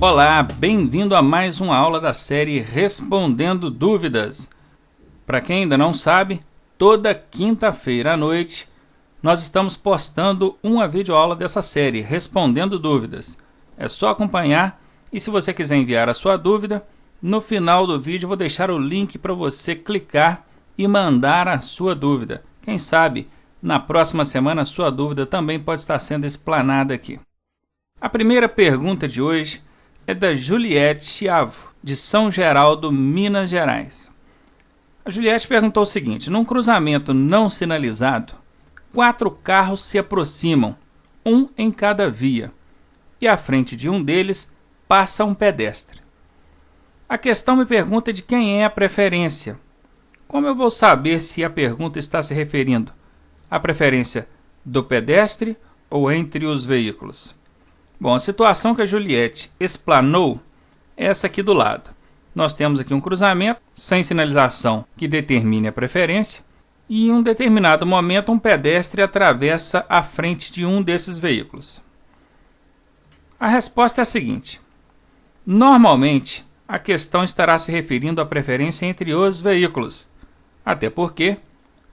Olá, bem-vindo a mais uma aula da série Respondendo Dúvidas. Para quem ainda não sabe, toda quinta-feira à noite nós estamos postando uma videoaula dessa série Respondendo Dúvidas. É só acompanhar e se você quiser enviar a sua dúvida, no final do vídeo eu vou deixar o link para você clicar e mandar a sua dúvida. Quem sabe na próxima semana a sua dúvida também pode estar sendo explanada aqui. A primeira pergunta de hoje é da Juliette Chiavo, de São Geraldo, Minas Gerais. A Juliette perguntou o seguinte: num cruzamento não sinalizado, 4 carros se aproximam, um em cada via, e à frente de um deles passa um pedestre. A questão me pergunta de quem é a preferência. Como eu vou saber se a pergunta está se referindo à preferência do pedestre ou entre os veículos? Bom, a situação que a Juliette explanou é essa aqui do lado. Nós temos aqui um cruzamento sem sinalização que determine a preferência e em um determinado momento um pedestre atravessa a frente de um desses veículos. A resposta é a seguinte: normalmente a questão estará se referindo à preferência entre os veículos, até porque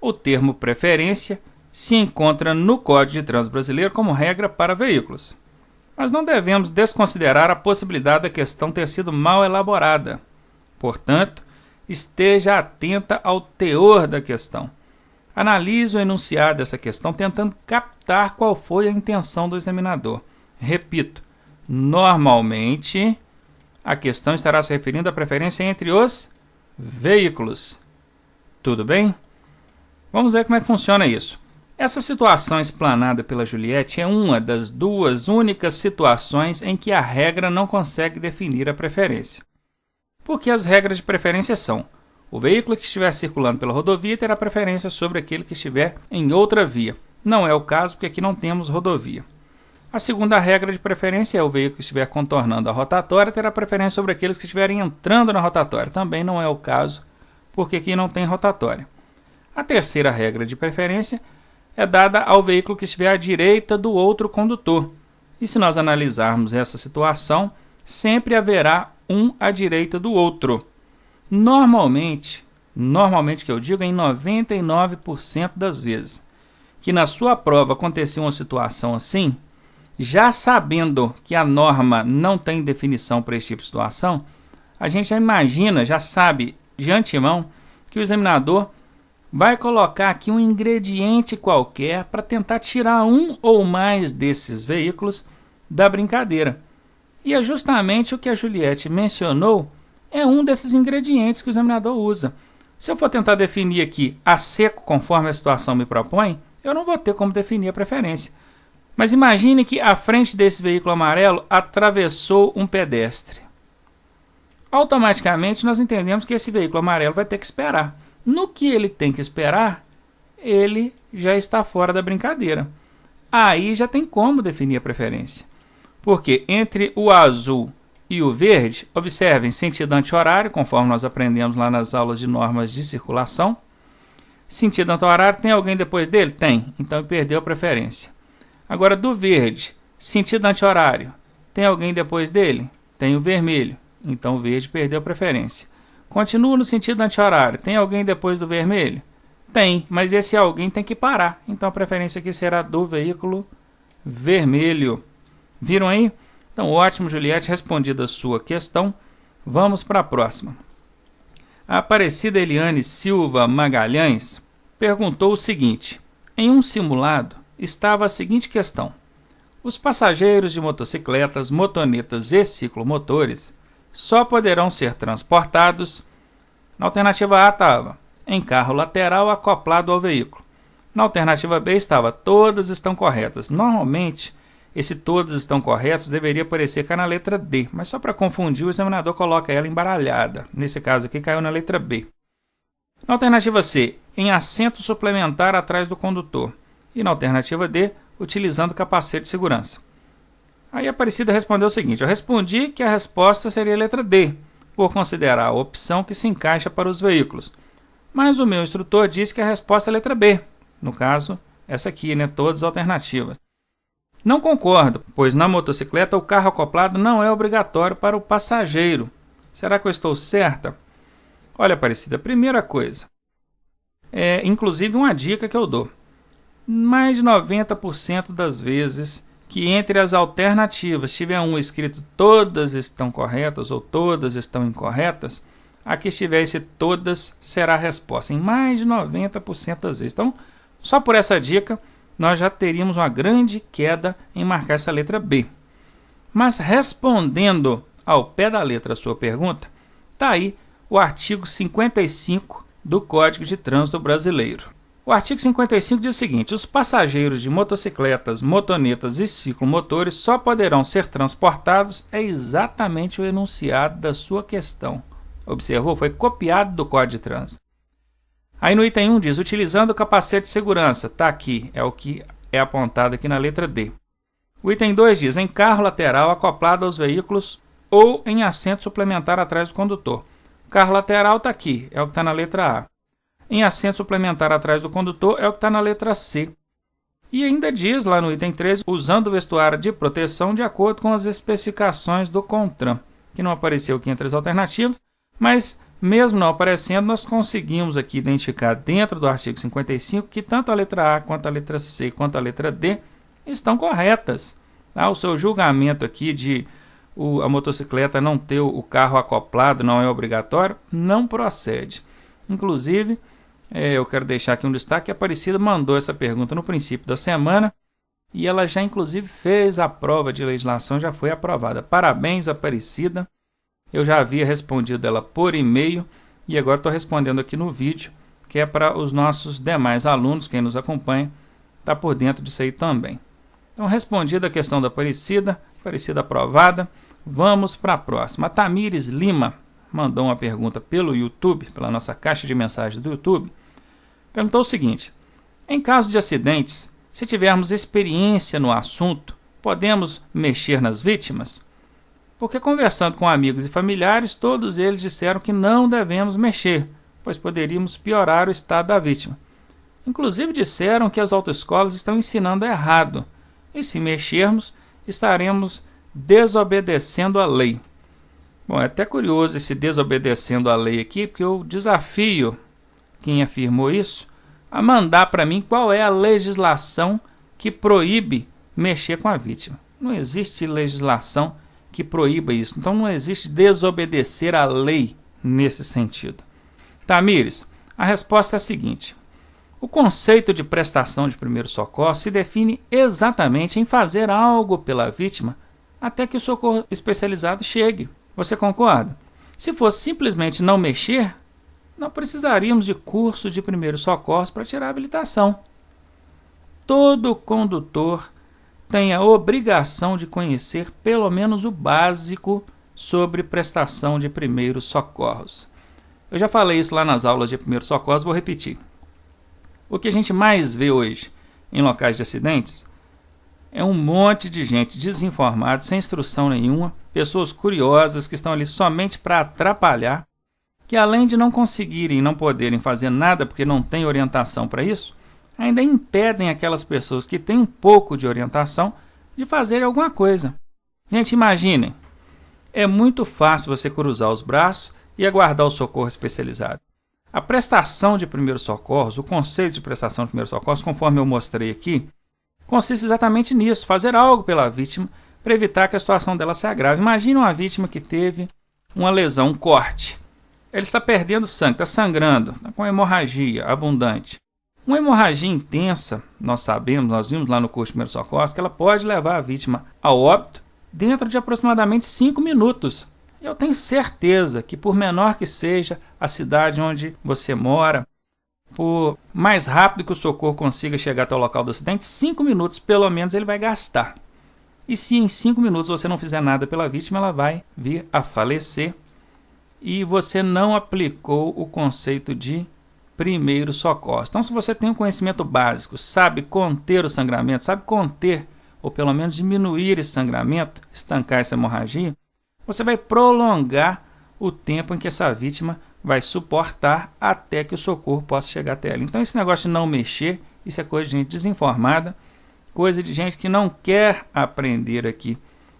o termo preferência se encontra no Código de Trânsito Brasileiro como regra para veículos. Mas não devemos desconsiderar a possibilidade da questão ter sido mal elaborada. Portanto, esteja atenta ao teor da questão. Analise o enunciado dessa questão tentando captar qual foi a intenção do examinador. Repito, normalmente a questão estará se referindo à preferência entre os veículos. Tudo bem? Vamos ver como é que funciona isso. Essa situação explanada pela Juliette é uma das duas únicas situações em que a regra não consegue definir a preferência. Porque as regras de preferência são: o veículo que estiver circulando pela rodovia terá preferência sobre aquele que estiver em outra via. Não é o caso porque aqui não temos rodovia. A segunda regra de preferência é: o veículo que estiver contornando a rotatória terá preferência sobre aqueles que estiverem entrando na rotatória. Também não é o caso porque aqui não tem rotatória. A terceira regra de preferência é dada ao veículo que estiver à direita do outro condutor. E se nós analisarmos essa situação, sempre haverá um à direita do outro. Normalmente que eu digo em 99% das vezes, que na sua prova aconteceu uma situação assim, já sabendo que a norma não tem definição para esse tipo de situação, a gente já imagina, já sabe de antemão que o examinador vai colocar aqui um ingrediente qualquer para tentar tirar um ou mais desses veículos da brincadeira. E é justamente o que a Juliette mencionou, é um desses ingredientes que o examinador usa. Se eu for tentar definir aqui a seco conforme a situação me propõe, eu não vou ter como definir a preferência. Mas imagine que à frente desse veículo amarelo atravessou um pedestre. Automaticamente nós entendemos que esse veículo amarelo vai ter que esperar. No que ele tem que esperar, ele já está fora da brincadeira. Aí já tem como definir a preferência. Porque entre o azul e o verde, observem, sentido anti-horário, conforme nós aprendemos lá nas aulas de normas de circulação. Sentido anti-horário, tem alguém depois dele? Tem, então ele perdeu a preferência. Agora do verde, sentido anti-horário, tem alguém depois dele? Tem o vermelho, então o verde perdeu a preferência. Continua no sentido anti-horário. Tem alguém depois do vermelho? Tem, mas esse alguém tem que parar. Então a preferência aqui será do veículo vermelho. Viram aí? Então ótimo, Juliette, respondida a sua questão. Vamos para a próxima. A Aparecida Eliane Silva Magalhães perguntou o seguinte: em um simulado estava a seguinte questão: os passageiros de motocicletas, motonetas e ciclomotores só poderão ser transportados. Na alternativa A estava em carro lateral acoplado ao veículo. Na alternativa B estava todas estão corretas. Normalmente, esse todas estão corretas deveria aparecer cá na letra D, mas só para confundir o examinador coloca ela embaralhada. Nesse caso aqui caiu na letra B. Na alternativa C, em assento suplementar atrás do condutor. E na alternativa D, utilizando capacete de segurança. Aí a Aparecida respondeu o seguinte: eu respondi que a resposta seria a letra D, por considerar a opção que se encaixa para os veículos. Mas o meu instrutor disse que a resposta é a letra B. No caso, essa aqui, todas as alternativas. Não concordo, pois na motocicleta o carro acoplado não é obrigatório para o passageiro. Será que eu estou certa? Olha, Aparecida, primeira coisa, inclusive uma dica que eu dou. Mais de 90% das vezes que entre as alternativas tiver um escrito todas estão corretas ou todas estão incorretas, a que estiver esse todas será a resposta, em mais de 90% das vezes. Então, só por essa dica, nós já teríamos uma grande queda em marcar essa letra B. Mas respondendo ao pé da letra a sua pergunta, está aí o artigo 55 do Código de Trânsito Brasileiro. O artigo 55 diz o seguinte: os passageiros de motocicletas, motonetas e ciclomotores só poderão ser transportados, é exatamente o enunciado da sua questão. Observou? Foi copiado do Código de Trânsito. Aí no item 1 diz, utilizando o capacete de segurança. Está aqui, é o que é apontado aqui na letra D. O item 2 diz, em carro lateral acoplado aos veículos ou em assento suplementar atrás do condutor. Carro lateral está aqui, é o que está na letra A. Em assento suplementar atrás do condutor é o que está na letra C. E ainda diz lá no item 13, usando o vestuário de proteção de acordo com as especificações do CONTRAN, que não apareceu aqui entre as alternativas, mas mesmo não aparecendo, nós conseguimos aqui identificar dentro do artigo 55 que tanto a letra A, quanto a letra C, quanto a letra D estão corretas. O seu julgamento aqui de a motocicleta não ter o carro acoplado, não é obrigatório, não procede. Inclusive, eu quero deixar aqui um destaque, a Aparecida mandou essa pergunta no princípio da semana e ela já inclusive fez a prova de legislação, já foi aprovada. Parabéns, Aparecida. Eu já havia respondido ela por e-mail e agora estou respondendo aqui no vídeo, que é para os nossos demais alunos, quem nos acompanha, está por dentro disso aí também. Então, respondida a questão da Aparecida aprovada, vamos para a próxima. A Tamires Lima mandou uma pergunta pelo YouTube, pela nossa caixa de mensagens do YouTube. Perguntou o seguinte: em caso de acidentes, se tivermos experiência no assunto, podemos mexer nas vítimas? Porque conversando com amigos e familiares, todos eles disseram que não devemos mexer, pois poderíamos piorar o estado da vítima. Inclusive disseram que as autoescolas estão ensinando errado, e se mexermos, estaremos desobedecendo a lei. Bom, é até curioso esse desobedecendo a lei aqui, porque eu desafio quem afirmou isso a mandar para mim qual é a legislação que proíbe mexer com a vítima. Não existe legislação que proíba isso. Então não existe desobedecer a lei nesse sentido. Tamires, a resposta é a seguinte: o conceito de prestação de primeiro socorro se define exatamente em fazer algo pela vítima até que o socorro especializado chegue. Você concorda? Se fosse simplesmente não mexer, não precisaríamos de curso de primeiros socorros para tirar a habilitação. Todo condutor tem a obrigação de conhecer pelo menos o básico sobre prestação de primeiros socorros. Eu já falei isso lá nas aulas de primeiros socorros, vou repetir. O que a gente mais vê hoje em locais de acidentes é um monte de gente desinformada, sem instrução nenhuma, pessoas curiosas que estão ali somente para atrapalhar, que além de não conseguirem e não poderem fazer nada porque não tem orientação para isso, ainda impedem aquelas pessoas que têm um pouco de orientação de fazerem alguma coisa. Gente, imaginem, é muito fácil você cruzar os braços e aguardar o socorro especializado. A prestação de primeiros socorros, o conceito de prestação de primeiros socorros, conforme eu mostrei aqui, consiste exatamente nisso, fazer algo pela vítima para evitar que a situação dela se agrave. Imagine uma vítima que teve uma lesão, um corte. Ele está perdendo sangue, está sangrando, está com hemorragia abundante. Uma hemorragia intensa, nós vimos lá no curso de primeiros socorros, que ela pode levar a vítima ao óbito dentro de aproximadamente 5 minutos. Eu tenho certeza que, por menor que seja a cidade onde você mora, por mais rápido que o socorro consiga chegar até o local do acidente, 5 minutos pelo menos ele vai gastar. E se em 5 minutos você não fizer nada pela vítima, ela vai vir a falecer e você não aplicou o conceito de primeiro socorro. Então, se você tem um conhecimento básico, sabe conter o sangramento, sabe conter ou pelo menos diminuir esse sangramento, estancar essa hemorragia, você vai prolongar o tempo em que essa vítima vai suportar até que o socorro possa chegar até ela. Então, esse negócio de não mexer, isso é coisa de gente desinformada coisa de gente que não quer aprender aqui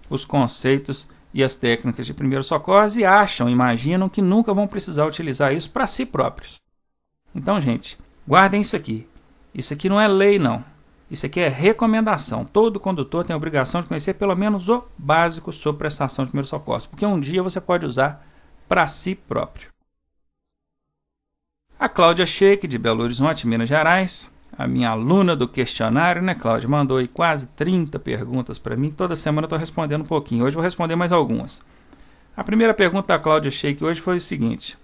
os conceitos e as técnicas de primeiros socorros e imaginam que nunca vão precisar utilizar isso para si próprios. Então, gente, guardem isso aqui. Isso aqui não é lei, não. Isso aqui é recomendação. Todo condutor tem a obrigação de conhecer pelo menos o básico sobre prestação de primeiros socorros, porque um dia você pode usar para si próprio. A Cláudia Sheik, de Belo Horizonte, Minas Gerais, a minha aluna do questionário, né, Cláudia? Mandou aí quase 30 perguntas para mim. Toda semana eu estou respondendo um pouquinho. Hoje eu vou responder mais algumas. A primeira pergunta da Cláudia Sheik hoje foi o seguinte: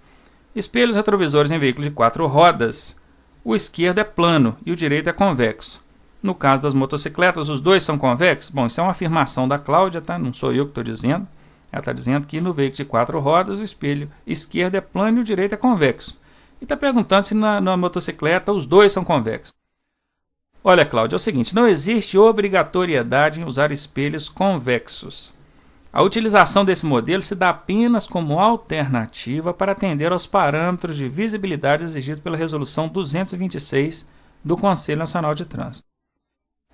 espelhos retrovisores em veículos de 4 rodas. O esquerdo é plano e o direito é convexo. No caso das motocicletas, os dois são convexos? Bom, isso é uma afirmação da Cláudia, tá? Não sou eu que estou dizendo. Ela está dizendo que no veículo de 4 rodas, o espelho esquerdo é plano e o direito é convexo. E está perguntando se na motocicleta os dois são convexos. Olha, Cláudia, é o seguinte: não existe obrigatoriedade em usar espelhos convexos. A utilização desse modelo se dá apenas como alternativa para atender aos parâmetros de visibilidade exigidos pela Resolução 226 do Conselho Nacional de Trânsito.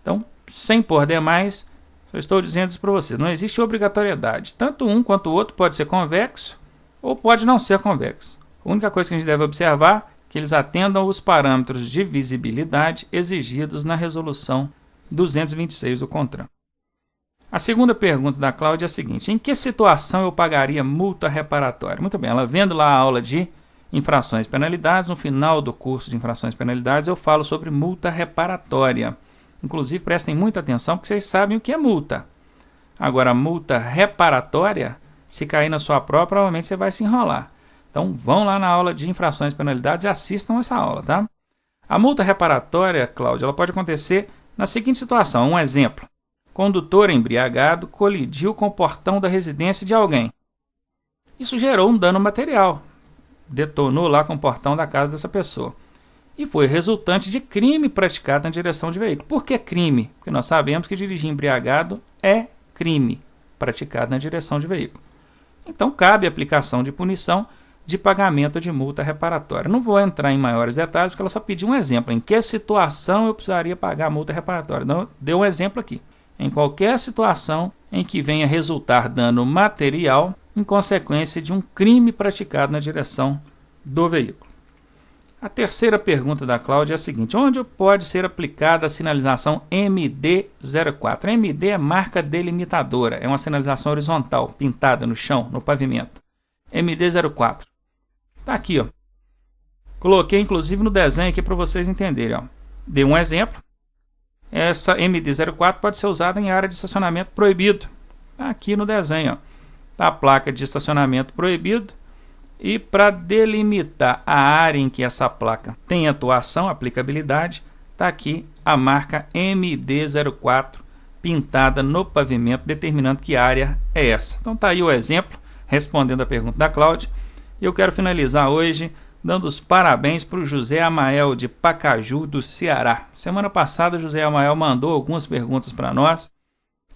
Então, sem por demais, eu estou dizendo isso para vocês. Não existe obrigatoriedade. Tanto um quanto o outro pode ser convexo ou pode não ser convexo. A única coisa que a gente deve observar é que eles atendam os parâmetros de visibilidade exigidos na Resolução 226 do CONTRAN. A segunda pergunta da Cláudia é a seguinte: em que situação eu pagaria multa reparatória? Muito bem, ela vendo lá a aula de infrações e penalidades, no final do curso de infrações e penalidades eu falo sobre multa reparatória. Inclusive, prestem muita atenção, porque vocês sabem o que é multa. Agora, multa reparatória, se cair na sua prova, provavelmente você vai se enrolar. Então, vão lá na aula de infrações e penalidades e assistam essa aula, tá? A multa reparatória, Cláudia, ela pode acontecer na seguinte situação. Um exemplo: condutor embriagado colidiu com o portão da residência de alguém. Isso gerou um dano material. Detonou lá com o portão da casa dessa pessoa. E foi resultante de crime praticado na direção de veículo. Por que crime? Porque nós sabemos que dirigir embriagado é crime praticado na direção de veículo. Então, cabe a aplicação de punição de pagamento de multa reparatória. Não vou entrar em maiores detalhes, porque ela só pediu um exemplo. Em que situação eu precisaria pagar a multa reparatória? Então, deu um exemplo aqui. Em qualquer situação em que venha resultar dano material em consequência de um crime praticado na direção do veículo. A terceira pergunta da Cláudia é a seguinte: onde pode ser aplicada a sinalização MD04? MD é marca delimitadora, é uma sinalização horizontal, pintada no chão, no pavimento. MD04. Está aqui, ó. Coloquei inclusive no desenho aqui para vocês entenderem, ó. Dei um exemplo. Essa MD04 pode ser usada em área de estacionamento proibido. Está aqui no desenho, ó. Tá a placa de estacionamento proibido. E para delimitar a área em que essa placa tem atuação, aplicabilidade, está aqui a marca MD04 pintada no pavimento, determinando que área é essa. Então está aí o exemplo, respondendo a pergunta da Cláudia. E eu quero finalizar hoje dando os parabéns para o José Amael de Pacaju, do Ceará. Semana passada o José Amael mandou algumas perguntas para nós.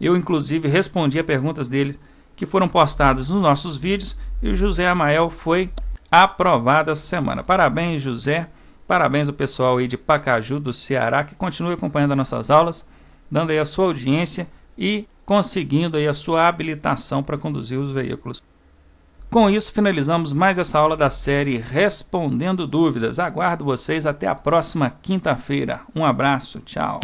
Eu inclusive respondi a perguntas dele que foram postadas nos nossos vídeos, e o José Amael foi aprovado essa semana. Parabéns, José. Parabéns ao pessoal aí de Pacaju, do Ceará, que continue acompanhando as nossas aulas, dando aí a sua audiência e conseguindo aí a sua habilitação para conduzir os veículos. Com isso, finalizamos mais essa aula da série Respondendo Dúvidas. Aguardo vocês até a próxima quinta-feira. Um abraço, tchau.